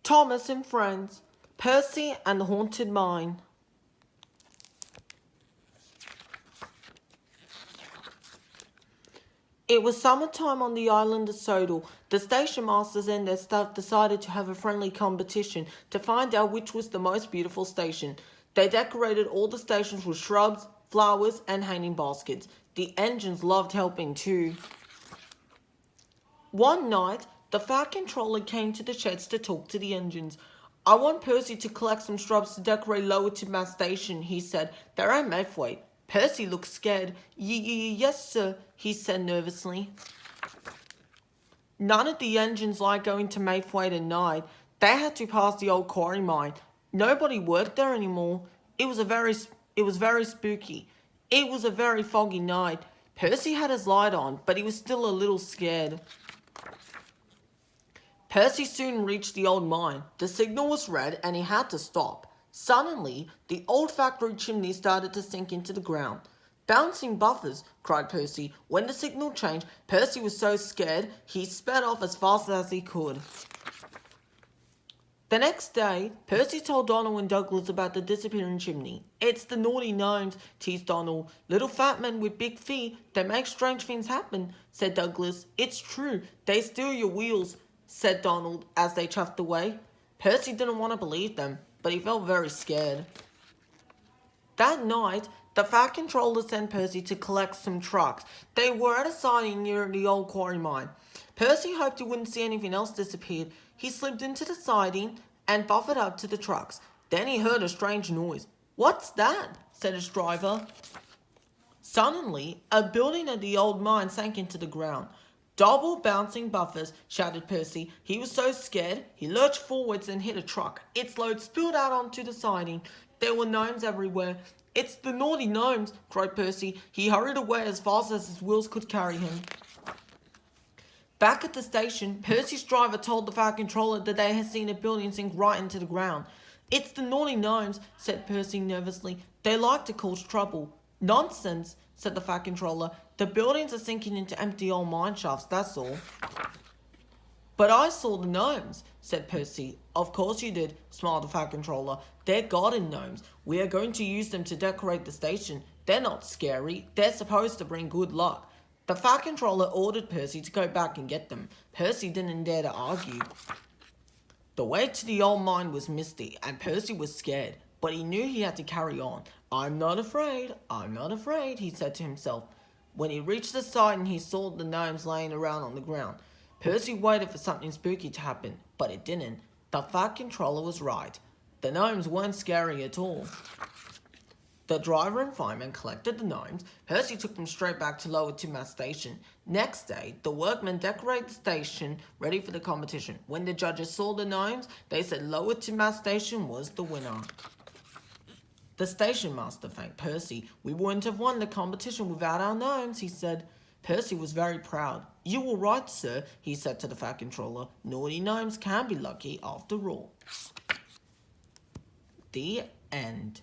Thomas and Friends, Percy and the Haunted Mine. It was summertime on the island of Sodal. The station masters and their staff decided to have a friendly competition to find out which was the most beautiful station. They decorated all the stations with shrubs, flowers, and hanging baskets. The engines loved helping too. One night, the Fat Controller came to the sheds to talk to the engines. "I want Percy to collect some shrubs to decorate Lower Tidmouth Station," he said. "They're at Mayfway." Percy looked scared. Yes, sir," he said nervously. None of the engines liked going to Mayfway at night. They had to pass the old quarry mine. Nobody worked there anymore. It was very spooky. It was a very foggy night. Percy had his light on, but he was still a little scared. Percy soon reached the old mine. The signal was red and he had to stop. Suddenly, the old factory chimney started to sink into the ground. "Bouncing buffers," cried Percy. When the signal changed, Percy was so scared he sped off as fast as he could. The next day, Percy told Donald and Douglas about the disappearing chimney. "It's the naughty gnomes," teased Donald. "Little fat men with big feet. They make strange things happen," said Douglas. "It's true. They steal your wheels," said Donald as they chuffed away. Percy didn't want to believe them, but he felt very scared. That night, the Fat Controller sent Percy to collect some trucks. They were at a siding near the old quarry mine. Percy hoped he wouldn't see anything else disappear. He slipped into the siding and buffered up to the trucks. Then he heard a strange noise. "What's that?" said his driver. Suddenly, a building at the old mine sank into the ground. "Double bouncing buffers," shouted Percy. He was so scared, he lurched forwards and hit a truck. Its load spilled out onto the siding. There were gnomes everywhere. "It's the naughty gnomes," cried Percy. He hurried away as fast as his wheels could carry him. Back at the station, Percy's driver told the Fat Controller that they had seen a building sink right into the ground. "It's the naughty gnomes," said Percy nervously. "They like to cause trouble." "Nonsense," said the Fat Controller. "The buildings are sinking into empty old mine shafts, that's all." "But I saw the gnomes," said Percy. "Of course you did," smiled the Fat Controller. "They're garden gnomes. We are going to use them to decorate the station. They're not scary. They're supposed to bring good luck." The Fat Controller ordered Percy to go back and get them. Percy didn't dare to argue. The way to the old mine was misty, and Percy was scared, but he knew he had to carry on. I'm not afraid, he said to himself. When he reached the side and he saw the gnomes laying around on the ground, Percy waited for something spooky to happen, but it didn't. The Fat Controller was right. The gnomes weren't scary at all. The driver and fireman collected the gnomes. Percy took them straight back to Lower Tidmouth Station. Next day, the workmen decorated the station ready for the competition. When the judges saw the gnomes, they said Lower Tidmouth Station was the winner. The station master thanked Percy. "We wouldn't have won the competition without our gnomes," he said. Percy was very proud. "You were right, sir," he said to the Fat Controller. "Naughty gnomes can be lucky after all." The end.